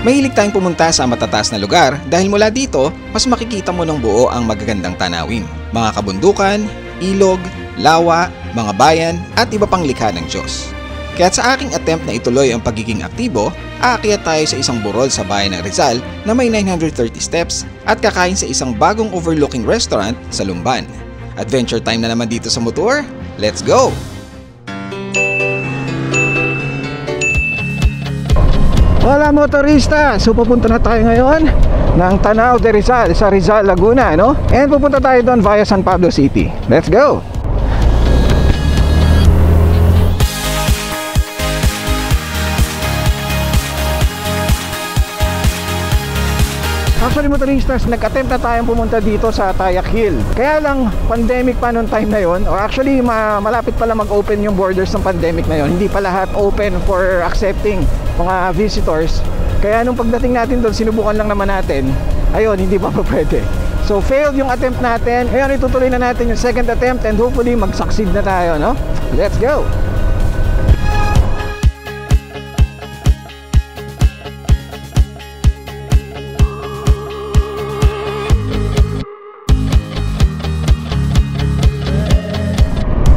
Mahilig tayong pumunta sa matataas na lugar dahil mula dito, mas makikita mo ng buo ang magagandang tanawin, mga kabundukan, ilog, lawa, mga bayan at iba pang likha ng Diyos. Kaya't sa aking attempt na ituloy ang pagiging aktibo, aakyat tayo sa isang burol sa bayan ng Rizal na may 930 steps at kakain sa isang bagong overlooking restaurant sa Lumban. Adventure time na naman dito sa motor. Let's go! Hola motorista! So pupunta na tayo ngayon ng Tanaw de Rizal sa Rizal, Laguna, no? And pupunta tayo doon via San Pablo City. Let's go! Actually motoristas, nag-attempt na tayong pumunta dito sa Tayak Hill. Kaya lang pandemic pa noong time na yon, or actually malapit pala mag-open yung borders ng pandemic na yon. Hindi pa lahat open for accepting mga visitors. Kaya nung pagdating natin doon, sinubukan lang naman natin. Ayun, hindi pa pwede. So failed yung attempt natin. Ngayon itutuloy na natin yung second attempt and hopefully mag-succeed na tayo, no? Let's go!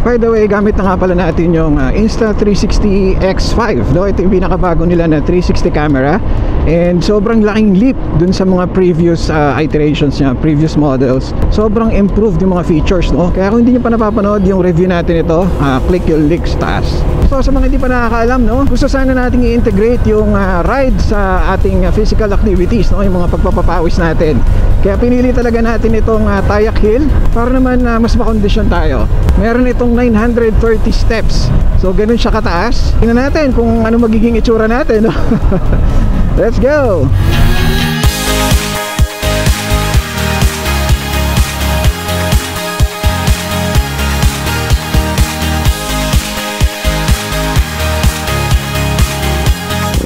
By the way, gamit na nga pala natin yung Insta360 X5, no? Ito yung pinakabago nila na 360 camera. And sobrang laking leap dun sa mga previous iterations niya, previous models. Sobrang improved yung mga features, no? Kaya kung hindi nyo pa napapanood yung review natin ito, click yung link sa taas. So sa mga hindi pa nakakaalam, no? Gusto sana natin i-integrate yung ride sa ating physical activities, no? Yung mga pagpapapawis natin. Kaya pinili talaga natin itong Tayak Hill para naman mas makondisyon tayo. Meron itong 930 steps. So ganun siya kataas. Tingnan natin kung ano magiging itsura natin, no? Let's go!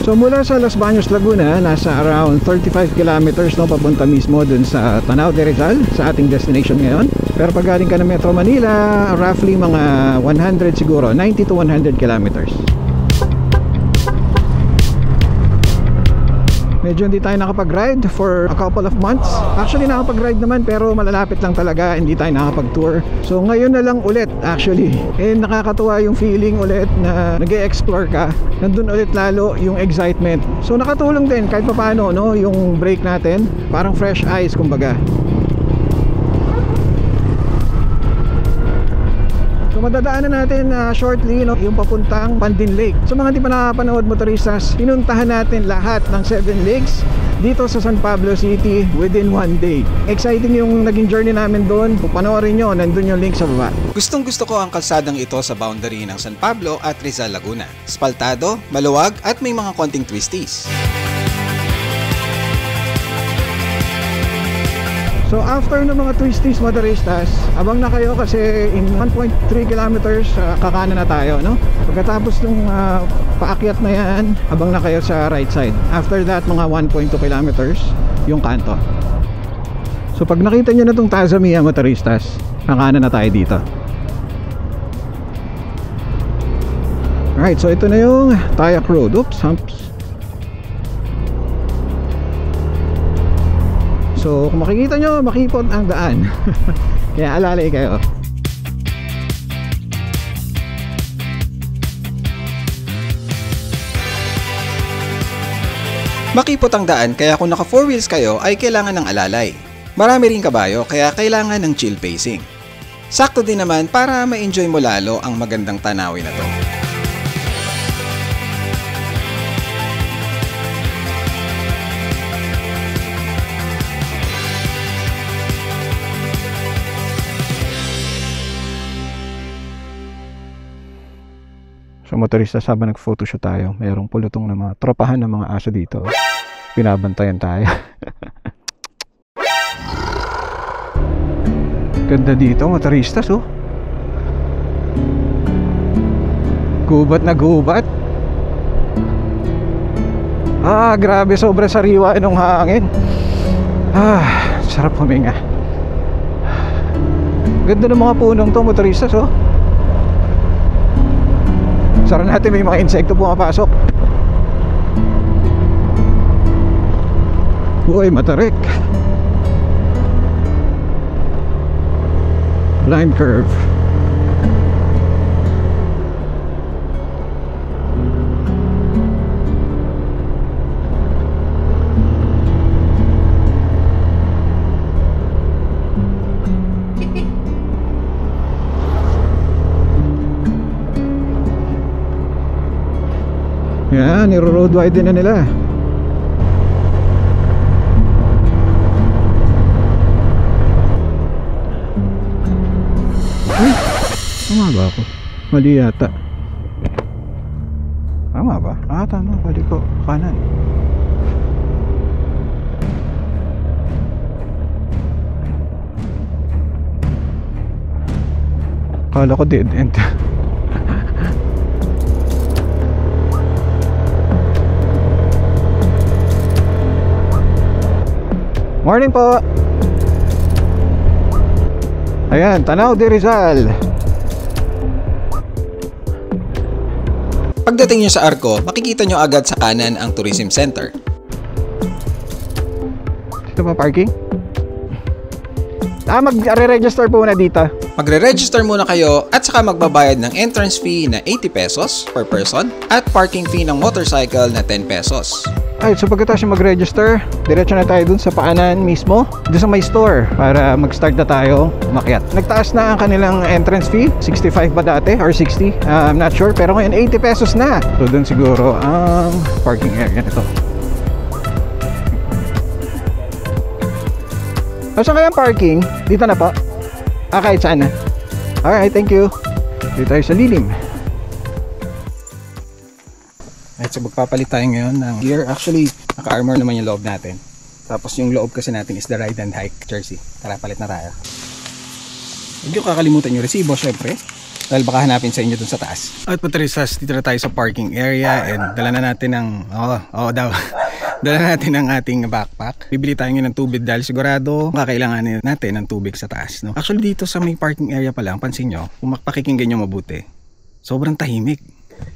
So mula sa Los Baños, Laguna, nasa around 35 kilometers, no, papunta mismo dun sa Tanaw de Rizal, sa ating destination ngayon. Pero pag galing ka ng Metro Manila, roughly mga 100 siguro, 90 to 100 kilometers. Medyo hindi tayo nakapag-ride for a couple of months. Actually nakapag-ride naman pero malalapit lang talaga, hindi tayo nakapag-tour. So ngayon na lang ulit actually. And nakakatuwa yung feeling ulit na nag-e-explore ka. Nandun ulit lalo yung excitement. So nakatulong din kahit papaano, no, yung break natin. Parang fresh eyes kumbaga. So madadaanan natin shortly, no, yung papuntang Pandin Lake. So mga hindi pa nakapanood motoristas, pinuntahan natin lahat ng 7 lakes dito sa San Pablo City within one day. Exciting yung naging journey namin doon. Kung panoorin nyo, nandun yung link sa baba. Gustong gusto ko ang kalsadang ito sa boundary ng San Pablo at Rizal, Laguna. Spaltado, maluwag at may mga konting twisties. So after ng mga twisties motoristas, abang na kayo kasi in 1.3 kilometers kakanan na tayo, no? Pagkatapos ng paakyat na yan, abang na kayo sa right side. After that, mga 1.2 kilometers yung kanto. So pag nakita nyo na itong Tazamiya motoristas, kakanan na tayo dito. Alright, so ito na yung Tayak Road. Oops, humps. So kung makikita nyo, makipot ang daan. Kaya alalay kayo. Makipot ang daan kaya kung naka 4 wheels kayo ay kailangan ng alalay. Marami ring kabayo kaya kailangan ng chill pacing. Sakto din naman para ma-enjoy mo lalo ang magandang tanawin na to. So motorista, habang nag-photoshoot tayo, mayroong pulutong na mga tropahan ng mga aso dito. Pinabantayan tayo. Ganda dito motoristas, oh. Gubat na gubat. Grabe, sobra sariwa ng hangin. Sarap huminga. Ganda ng mga punong to motoristas, oh. Sara natin, may mga insekto pumapasok. Uy, matarik. Line curve. Yan, niro-road wide na nila. Ay, tama ba ako? Mali yata. Tama ba? Tama, balik ko. Kanan. Kala ko dead end. Morning po. Ayan, Tanaw de Rizal. Pagdating nyo sa Arco, makikita nyo agad sa kanan ang tourism center. Dito pa parking? Magre-register po na dito. Magre-register muna kayo at saka magbabayad ng entrance fee na 80 pesos per person at parking fee ng motorcycle na 10 pesos. Ay, so pagkatapos yung mag-register, diretso na tayo dun sa paanan mismo, dun sa may store, para mag-start na tayo umakyat. Nagtaas na ang kanilang entrance fee, 65 ba dati or 60? I'm not sure, pero ngayon 80 pesos na. So dun siguro ang parking area nito. Saan kaya ang parking? Dito na po? Kahit saan na. Alright, thank you. Dito tayo sa lilim. Alright, so magpapalit tayo ngayon ng gear. Actually, naka-armor naman yung loob natin. Tapos yung loob kasi natin is the ride and hike jersey. Tara, palit na tayo. Huwag nyo kakalimutan yung resibo, syempre. Dahil baka hanapin sa inyo dun sa taas. At Patrisas, dito na tayo sa parking area. And dala na natin ng... dala natin ang ating backpack. Bibili tayo ng tubig dahil sigurado kakailanganin natin ng tubig sa taas. No? Actually, dito sa may parking area pa lang, pansin nyo, kung pakikinggan nyo mabuti, sobrang tahimik.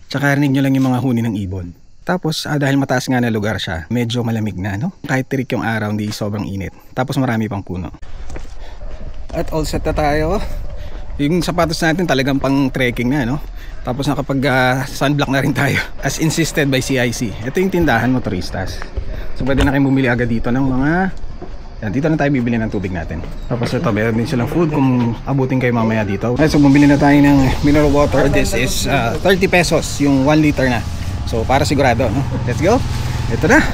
Tsaka rinig nyo lang yung mga huni ng ibon. Tapos dahil mataas nga na lugar siya, medyo malamig na, no? Kahit tirik yung araw, hindi sobrang init. Tapos marami pang puno. At all set na tayo. Yung sapatos natin talagang pang trekking na, no? Tapos nakapag sunblock na rin tayo, as insisted by CIC. Ito yung tindahan, motoristas. So pwede na kayo bumili agad dito ng mga... Yan, dito na tayo bibili ng tubig natin. Tapos ito, meron din silang food kung abutin kayo mamaya dito. So bumili na tayo ng mineral water. This is 30 pesos yung 1 liter na. So para sigurado, no? Let's go. Ito na.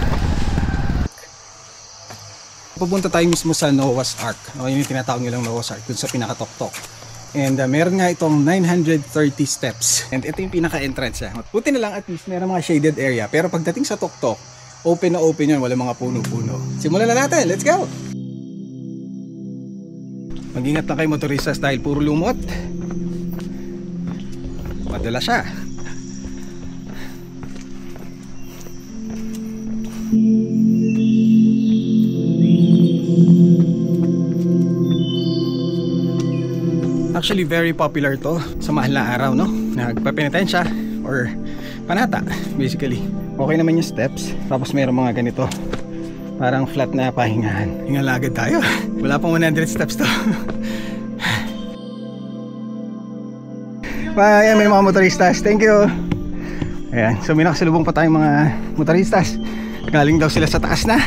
Pupunta tayo mismo sa Noah's Ark. O, yun yung tinatawag nilang Noah's Ark, dun sa pinaka-tok-tok. And meron nga itong 930 steps. And ito yung pinaka-entrance niya. Buti na lang at least meron mga shaded area. Pero pagdating sa tok-tok, open na open yan, wala mga puno-puno. Simulan na natin, let's go! Mag-ingat lang kayo motoristas dahil puro lumot. Madala siya. Actually very popular to sa mahal na araw, no? Nagpapenitensya or panata basically. Okay naman yung steps. Tapos mayroong mga ganito, parang flat na pahingahan. Hingalagad tayo. Wala pang 100 steps to. Ayan, may mga motoristas. Thank you. Ayan, so may nakasalubong pa tayong mga motoristas. Galing daw sila sa taas na.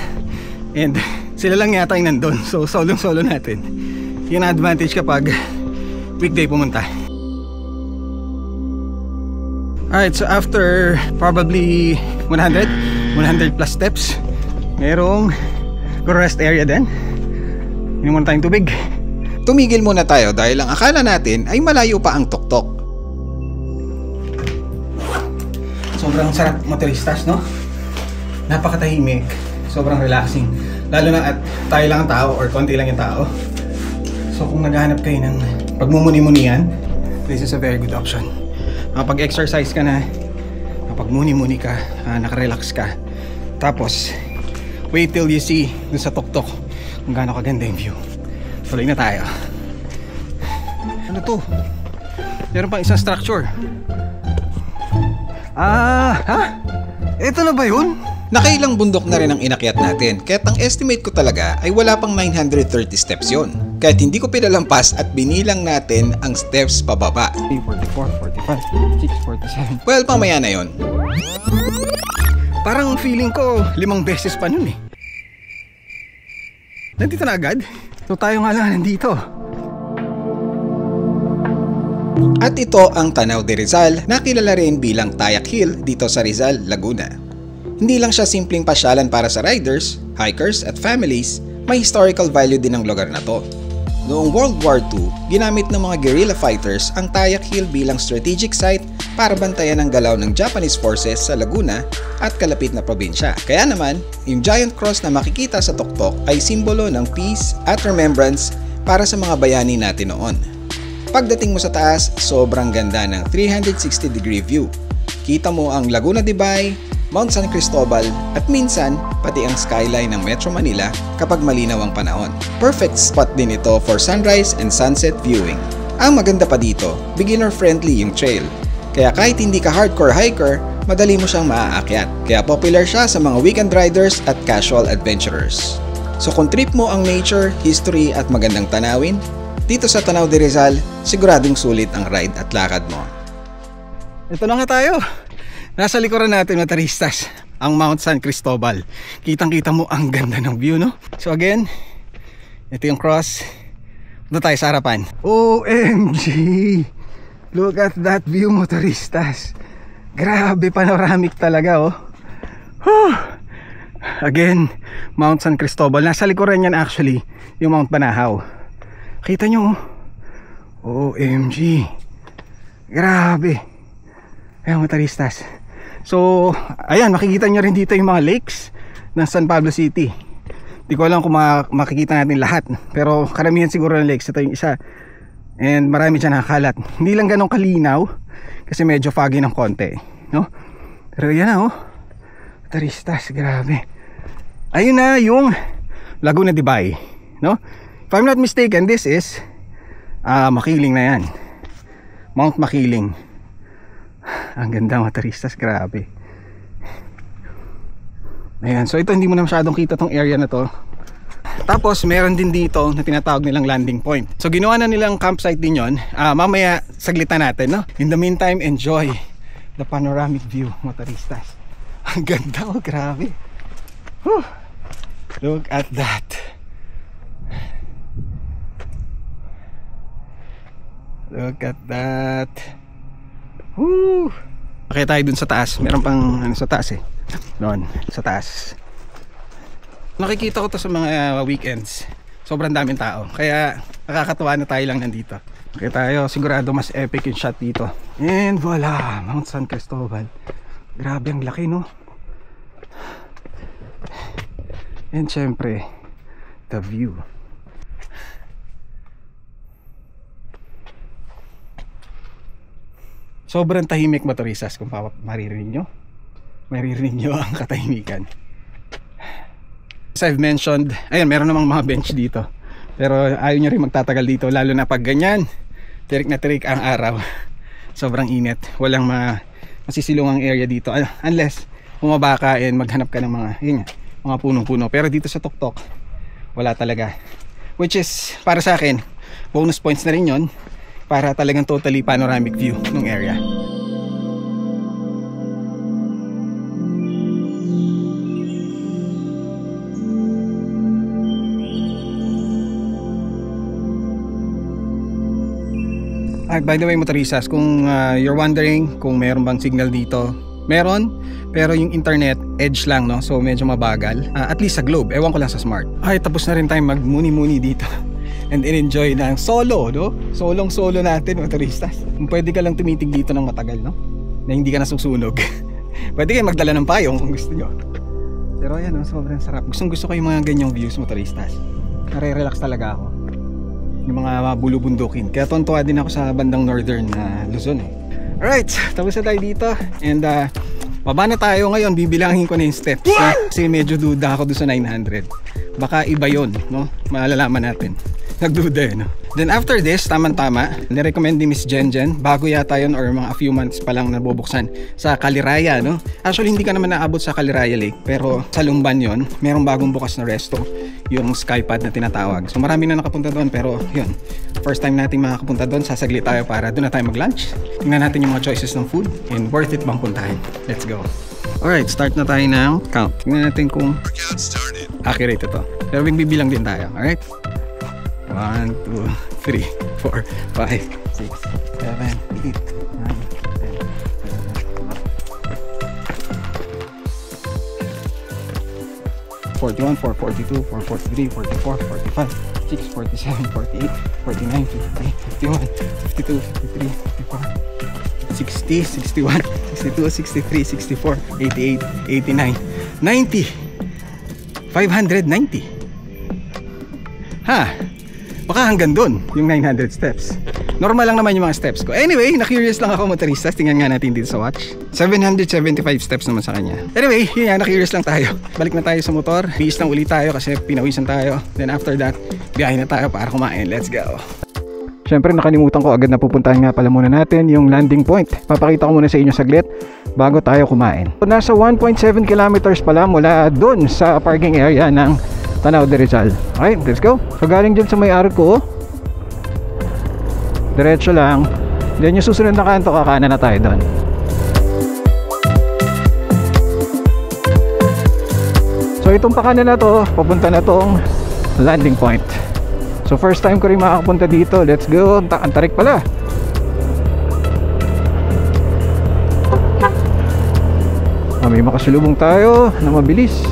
And sila lang yata yung nandun. So solo natin. Yun ang advantage kapag weekday pumunta. Alright, so after probably 100 plus steps, merong rest area din. Inom muna tayong tubig. Tumigil muna tayo dahil ang akala natin ay malayo pa ang tuktok. Sobrang sarap motoristas, no? Napakatahimik, sobrang relaxing. Lalo na at tayo lang ang tao or konti lang yung tao. So kung naghahanap kayo ng pagmumuni-munian, this is a very good option. Kapag-exercise ka na, kapag-muni-muni ka, nakarelax ka, tapos wait till you see dun sa tuktok kung gaano kaganda yung view. Tuloy na tayo. Ano to? Meron pang isang structure. Ha? Ito na ba yun? Nakailang bundok na rin ang inakyat natin, kaya't ang estimate ko talaga ay wala pang 930 steps yon. Kaya't hindi ko pinalampas at binilang natin ang steps pababa. 44, 45, 6, 47. Well, pamaya na yon. Parang feeling ko 5 beses pa nun eh. Nandito na agad? So tayo nga lang nandito. At ito ang Tanaw de Rizal na kilala rin bilang Tayak Hill dito sa Rizal, Laguna. Hindi lang siya simpleng pasyalan para sa riders, hikers at families, may historical value din ang lugar na to. Noong World War II, ginamit ng mga guerrilla fighters ang Tayak Hill bilang strategic site para bantayan ang galaw ng Japanese forces sa Laguna at kalapit na probinsya. Kaya naman, yung giant cross na makikita sa tuktok ay simbolo ng peace at remembrance para sa mga bayani natin noon. Pagdating mo sa taas, sobrang ganda ng 360-degree view. Kita mo ang Laguna de Bay, Mount San Cristobal at minsan pati ang skyline ng Metro Manila kapag malinaw ang panahon. Perfect spot din ito for sunrise and sunset viewing. Ang maganda pa dito, beginner-friendly yung trail. Kaya kahit hindi ka hardcore hiker, madali mo siyang maaakyat. Kaya popular siya sa mga weekend riders at casual adventurers. So kung trip mo ang nature, history at magandang tanawin, dito sa Tanaw de Rizal, siguradong sulit ang ride at lakad mo. Ito na nga tayo. Nasa likuran natin, motoristas, ang Mount San Cristobal. Kitang-kita mo ang ganda ng view, no? So again, ito yung cross. Punta tayo sa harapan. OMG! Look at that view, motoristas. Grabe, panoramic talaga, oh. Whew. Again, Mount San Cristobal. Nasa likuran yan actually, yung Mount Banahaw. Kita nyo, oh. OMG. Grabe. Ayan, motoristas. So, ayan, makikita nyo rin dito yung mga lakes ng San Pablo City. Hindi ko alam kung makikita natin lahat, pero karamihan siguro ng lakes. Ito yung isa. And marami dyan nakakalat. Hindi lang ganun kalinaw kasi medyo foggy ng konti, no? Pero yan na, oh. Motoristas, grabe. Ayun na yung Laguna de Bay, no? If I'm not mistaken, this is Makiling na yan. Mount Makiling. Ang ganda, motoristas, grabe. Ayan, so ito hindi mo na masyadong kita tong area na to. Tapos meron din dito na tinatawag nilang landing point. So ginawa na nilang campsite din yon. Mamaya saglitan natin, no? In the meantime, enjoy the panoramic view, motoristas. Ang ganda, oh, grabe. Whew. Look at that. Look at that. Woo! Okay, tayo dun sa taas. Meron pang ano sa taas eh. Doon, sa taas. Nakikita ko to sa mga weekends. Sobrang daming tao. Kaya nakakatuwa na tayo lang nandito. Okay tayo, sigurado mas epic yung shot dito. And voila, Mount San Cristobal. Grabe ang laki, no? And syempre, the view. Sobrang tahimik, motoristas, kung maririnig nyo. Maririnig nyo ang katahimikan. As I've mentioned, ayun, meron namang mga bench dito. Pero ayaw nyo rin magtatagal dito, lalo na pag ganyan, tirik na tirik ang araw. Sobrang init. Walang masisilungang area dito. Unless bumaba ka and maghanap ka ng mga punong-puno. Pero dito sa tuktok, wala talaga. Which is, para sa akin, bonus points na rin yun. Para talagang totally panoramic view ng area. By the way, motoristas, kung you're wondering kung meron bang signal dito, meron, pero yung internet edge lang, no? So medyo mabagal, at least sa Globe. Ewan ko lang sa Smart. Ay, tapos na rin tayo magmuni-muni dito and enjoy ng solo, no? Solo natin, motoristas. Kung pwede ka lang tumitig dito ng matagal, no? Na hindi ka nasusunog. Pwede kayo magdala ng payong kung gusto nyo. Pero ayan, no? Sobrang sarap. Gusto ko yung mga ganyang views, motoristas. Nare-relax talaga ako. Yung mga bulubundukin. Kaya tontuwa din ako sa bandang northern na Luzon, eh. Alright, tapos na tayo dito. And baba na tayo ngayon. Bibilangin ko na yung steps, kasi medyo duda ako doon sa 900. Baka iba yun, no? Malalaman natin. nagduda eh, no? Then after this, tamang-tama, nirecommend ni Miss Jenjen, bago yata yun or mga a few months pa lang nabubuksan sa Kaliraya, no? Actually, hindi ka naman naabot sa Kaliraya Lake, pero sa Lumban yun, merong bagong bukas na resto, yung Skypad na tinatawag. So marami na nakapunta doon, pero yun, first time natin makakapunta doon, sasaglit tayo para doon na tayo mag-lunch. Tingnan natin yung mga choices ng food and worth it bang puntahan. Let's go. Alright, start na tayo ng count. Tingnan natin kung accurate ito. Pero bigbibilang din tayo, alright? 1, 2, 3, 4, 5, 6, 7, 8, 9, 10, 41, 442, 443, 44, 45, 6, 47, 48, 49, 50, 51, 52, 53, 54, 60, 61, 62, 63, 64, 88, 89, 90, 590. Ha? Baka hanggang dun, yung 900 steps. Normal lang naman yung mga steps ko. Anyway, na-curious lang ako motoristas. Tingnan nga natin dito sa watch. 775 steps naman sa kanya. Anyway, yun nga, na-curious lang tayo. Balik na tayo sa motor. Biis lang ulit tayo kasi pinawisan tayo. Then after that, biyahe na tayo para kumain. Let's go. Siyempre, nakalimutan ko agad na pupuntahan nga pala muna natin yung landing point. Papakita ko muna sa inyo saglit bago tayo kumain. Nasa 1.7 kilometers pala mula dun sa parking area ng Tanaw de Rizal. Okay, let's go. So galing dyan sa may arko, diretso lang. Then yung susunod na kanto, kakanan na tayo doon. So itong pakanan na to, papunta na tong landing point. So first time ko rin makakapunta dito. Let's go. Ang tarik pala. May makasulubong tayo na mabilis.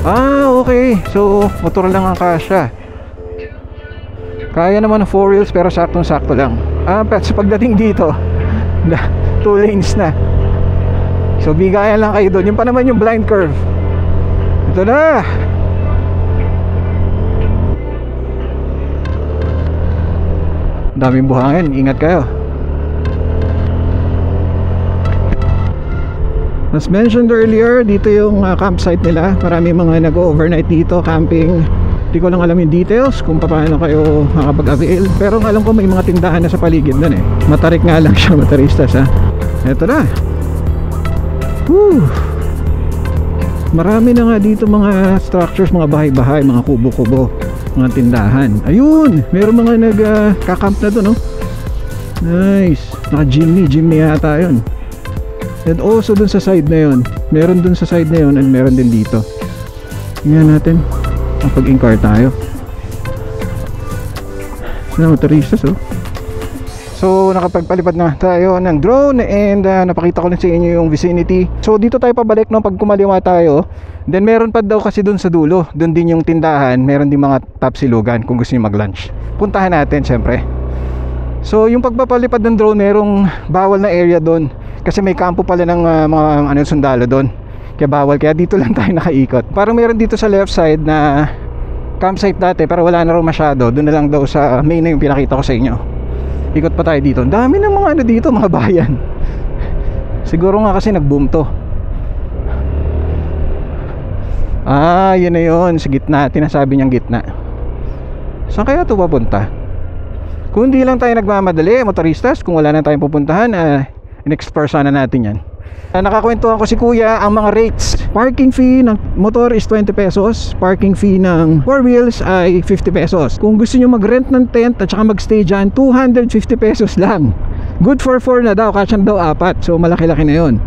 Okay. So, motor lang ang kasya. Kaya naman ng 4 wheels pero saktong-sakto lang. Pero sa pagdating dito, 2 lanes na. So, bigayan lang kayo doon. Yung pa naman yung blind curve. Ito na. Daming buhangin. Ingat kayo. As mentioned earlier, dito yung campsite nila. Marami mga nag-overnight dito, camping. Hindi ko lang alam yung details kung paano kayo makapag-avail. Pero alam ko may mga tindahan na sa paligid doon eh. Matarik nga lang siya, motoristas ha. Eto na. Woo! Marami na nga dito mga structures, mga bahay-bahay, mga kubo-kubo, mga tindahan. Ayun! Meron mga nag-kakamp na doon, no? Nice! Naka-jeepney yata yun. And also dun sa side na yun, meron dun sa side na yun and meron din dito. Tingnan natin, mapag-inquire tayo. Sina motoristas oh. So nakapagpalipad na tayo ng drone and napakita ko lang sa inyo yung vicinity. So dito tayo pabalik no, pag kumaliwa tayo. Then meron pa daw kasi dun sa dulo, dun din yung tindahan, meron din mga tapsilugan kung gusto niyo mag-lunch. Puntahan natin syempre. So yung pagpapalipad ng drone, merong bawal na area dun kasi may kampo pala ng mga sundalo doon. Kaya bawal, kaya dito lang tayo nakaikot. Parang meron dito sa left side na campsite dati pero wala na raw masyado. Doon na lang daw sa main na yung pinakita ko sa inyo. Ikot pa tayo dito. Dami ng mga dito, mga bayan. Siguro nga kasi nag-boom to. Yun na yun. Sa gitna, tinasabi niyang gitna. Saan kaya ito papunta? Kung hindi lang tayo nagmamadali, motoristas, kung wala na tayong pupuntahan, in-explore sana natin yan. Nakakwentuhan ko si kuya ang mga rates. Parking fee ng motor is 20 pesos. Parking fee ng 4 wheels ay 50 pesos. Kung gusto nyo mag-rent ng tent at saka mag-stay dyan, 250 pesos lang. Good for 4 na daw, kasyan daw 4. So malaki-laki na yun.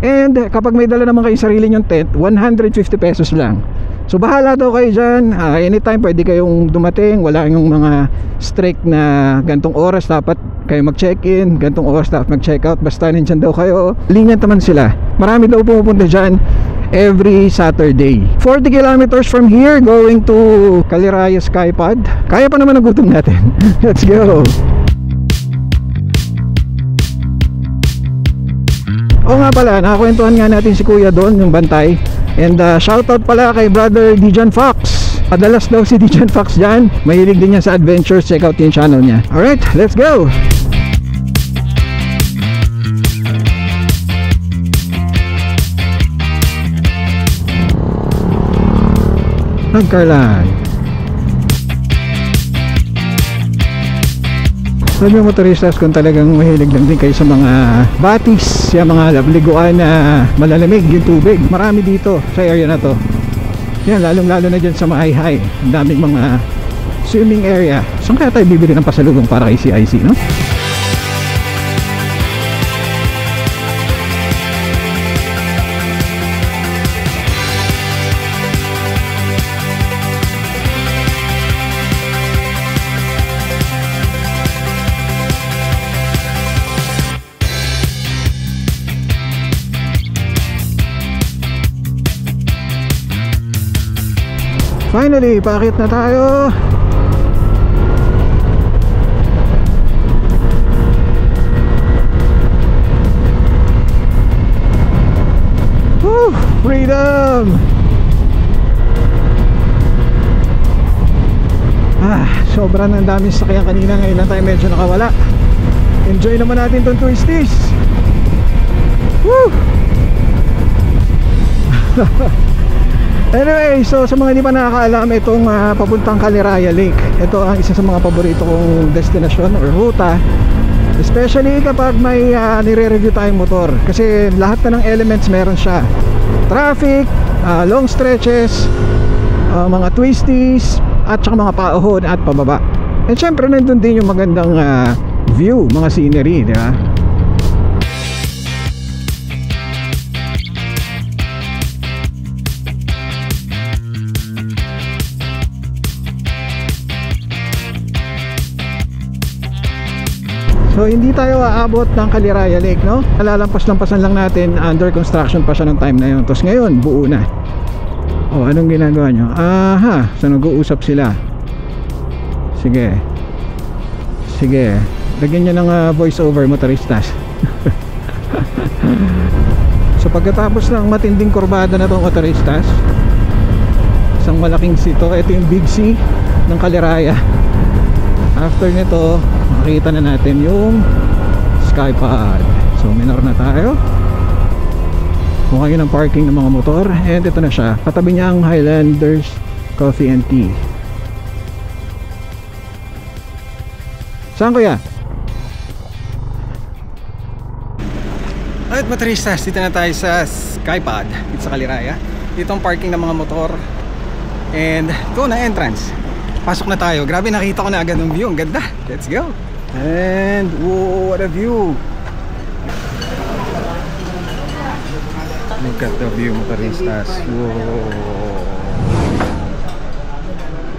And kapag may dala naman kayo sarili nyong tent, 150 pesos lang. So bahala daw kayo dyan. Anytime pwede kayong dumating. Wala yung mga strict na gantong oras dapat kayo mag-check-in, gantong oras dapat mag-check-out. Basta nandyan daw kayo. Lenient naman sila. Marami daw pumupunta dyan every Saturday. 40 kilometers from here going to Kaliraya Skypad. Kaya pa naman ang gutom natin. Let's go. Oo nga pala, nakakwentuhan nga natin si kuya doon, yung bantay. And shoutout pala kay brother Dijan Fox. Padalas daw si Dijan Fox dyan. Mahilig din niya sa adventures. Check out yung channel niya. Alright, let's go. Nagkarlan. Alam nyo motoristas, kung talagang mahilig lang din kayo sa mga batis, yung mga liguan na malalamig yung tubig, marami dito sa area na to. Yan, lalong lalo na dyan sa Maayhay, ang daming mga swimming area. Saan kaya tayo bibili ng pasalubong para kay CIC, no? Finally, paakit na tayo. Woo! Freedom! Sobrang ang daming sakyan kanina. Ngayon lang tayo medyo nakawala. Enjoy naman natin tong twisties. Woo! Anyway, so sa mga hindi pa nakakaalam, itong papuntang Caliraya Lake, ito ang isa sa mga paborito kong destinasyon or ruta, especially kapag may nire-review tayong motor, kasi lahat na ng elements meron siya. Traffic, long stretches, mga twisties, at saka mga paahon at pababa. And syempre nandun din yung magandang view, mga scenery, di ba? So hindi tayo aabot ng Caliraya Lake, no? Lalampas-lampasan lang natin, under construction pa siya ng time na yun. Tapos ngayon, buo na. Oh, anong ginagawa nyo? Aha, so nag-uusap sila. Sige. Sige. Lagyan nyo ng voice over, motoristas. So pagkatapos ng matinding kurbada na itong motoristas, isang malaking sito, ito yung Big C ng Caliraya. After nito, makikita na natin yung Skypod. So minor na tayo. Mukha ng parking ng mga motor. And ito na siya. Katabi niya ang Highlanders Coffee and Tea. Saan kuya? Alright motoristas, dito na tayo sa Skypod dito sa Caliraya. Dito ang parking ng mga motor. And ito na entrance. Pasok na tayo. Grabe, nakita ko na agad ng view. Ang ganda. Let's go. And whoa, what a view. Look at the view, motoristas. Whoa.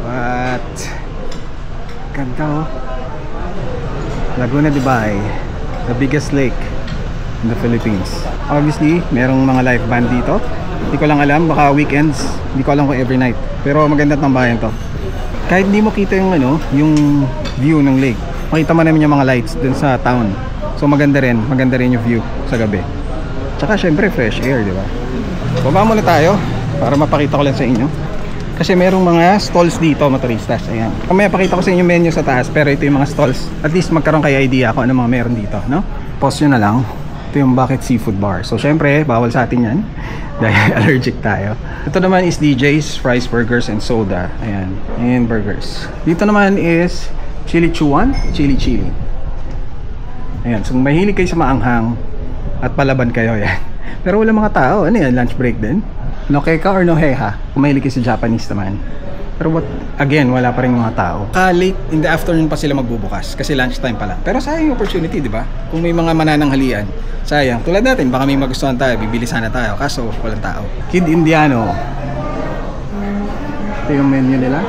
What? Ganda oh. Laguna de Bay, the biggest lake in the Philippines. Obviously, merong mga live band dito. Hindi ko lang alam, baka weekends. Hindi ko alam kung every night. Pero maganda tambayan to. Kahit hindi mo kita yung yung view ng lake, makita mo namin yung mga lights dun sa town. So maganda rin yung view sa gabi. Tsaka syempre fresh air, di ba? Baba muna tayo para mapakita ko lang sa inyo. Kasi merong mga stalls dito, motoristas. Ayan. Kamaya pakita ko sa inyo menu sa taas, pero ito yung mga stalls. At least magkaroon kayo idea kung ano mga meron dito, no? Pause nyo na lang. Ito yung Bucket Seafood Bar. So syempre, bawal sa atin yan dahil allergic tayo. Ito naman is DJ's Fries, Burgers, and Soda. Ayan, and burgers. Dito naman is Chili Chuan, Chili Chili. Ayan, so mahilig kayo sa maanghang at palaban kayo, yan. Pero wala mga tao. Ano yan, lunch break din? No keka or no heha? Kung mahilig kayo sa Japanese naman. Pero again, wala pa rin mga tao. Late in the afternoon pa sila magbubukas kasi lunchtime pa lang. Pero sayang yung opportunity, di ba? Kung may mga manananghalian, sayang. Tulad natin, baka may magustuhan tayo, bibili sana tayo, kaso walang tao. Kid Indiano. Ito yung menu nila.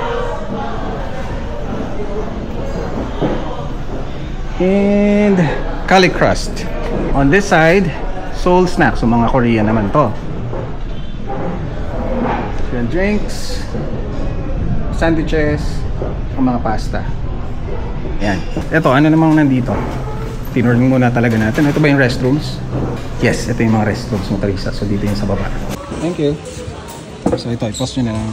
And Cali Crust. On this side, Soul Snacks. So mga Korean naman to. So drinks, sandwiches, ang mga pasta. Ayan. Ito, ano namang nandito? Tinurning muna talaga natin. Ito ba yung restrooms? Yes, ito yung mga restrooms, motorista. So dito yung sa baba. Thank you. So ito, i-post nyo na lang.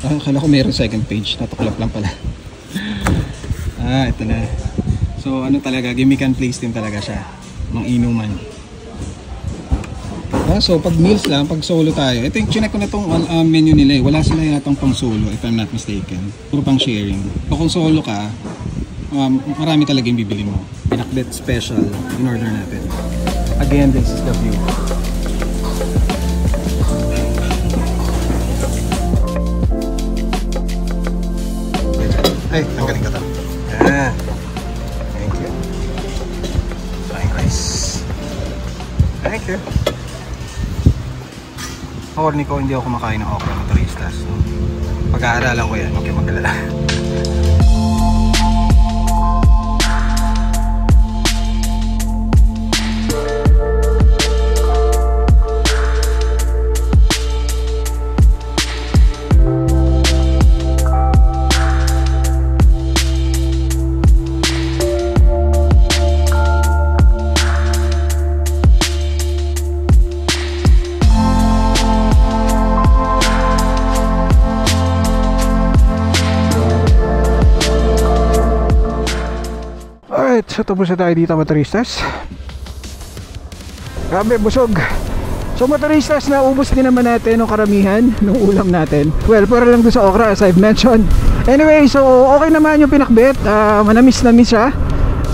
Akala ko mayroon second page. Natuklap lang pala. Ito na. So ano talaga, gimmick and place din talaga siya. Mga inuman. So pag meals lang, pag solo tayo, ito yung chinek ko na itong menu nila eh. Wala sila yatang pang solo if I'm not mistaken. Puro pang sharing. So kung solo ka, marami talaga yung bibili mo. Pinakbet special in order natin. Again, this is the view. Ay, ang galing ka to. Ah, thank you. Frying rice. Thank you. Horny ko, hindi ako kumakain ng okra motoristas. No? Pag-aaralan ko yan, huwag kayong mag-alala. So tapos na tayo dito motoristas. Grabe busog. So motoristas, naubos din naman natin ng karamihan ng ulam natin. Well, para lang doon sa okra as I've mentioned. Anyway, so okay naman yung pinakbet. Manamis siya.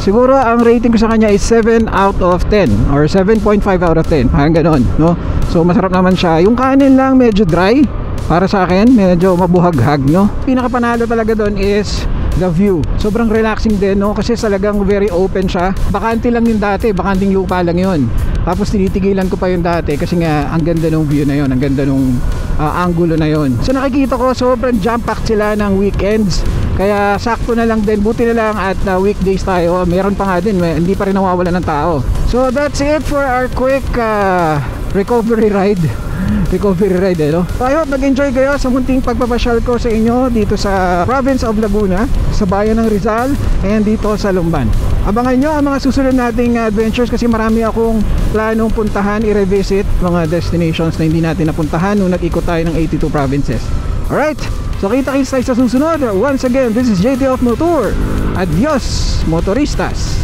Siguro ang rating ko sa kanya is 7 out of 10 or 7.5 out of 10. Parang ganon, no? So masarap naman siya. Yung kanin lang medyo dry para sa akin, medyo mabuhaghag, no? Pinakapanalo talaga doon is the view. Sobrang relaxing din, no? Kasi talagang very open siya. Bakante lang yung dati, bakanting lupa lang yun. Tapos tinitigilan ko pa yung dati kasi nga ang ganda ng view na yun, ang ganda ng angulo na yun. So nakikita ko sobrang jam-packed sila ng weekends. Kaya sakto na lang din, buti na lang at weekdays tayo. Meron pa nga din, hindi pa rin nawawala ng tao. So that's it for our quick recovery ride. Recovery ride, no? So I hope nag-enjoy kayo sa munting pagpapasyal ko sa inyo dito sa province of Laguna, sa bayan ng Rizal, and dito sa Lumban. Abangan nyo ang mga susunod nating adventures kasi marami akong planong puntahan, i-revisit mga destinations na hindi natin napuntahan nung nag-ikot tayo ng 82 provinces. Alright, so kita-kits tayo sa susunod. Once again, this is JT of Motor. Adios, motoristas!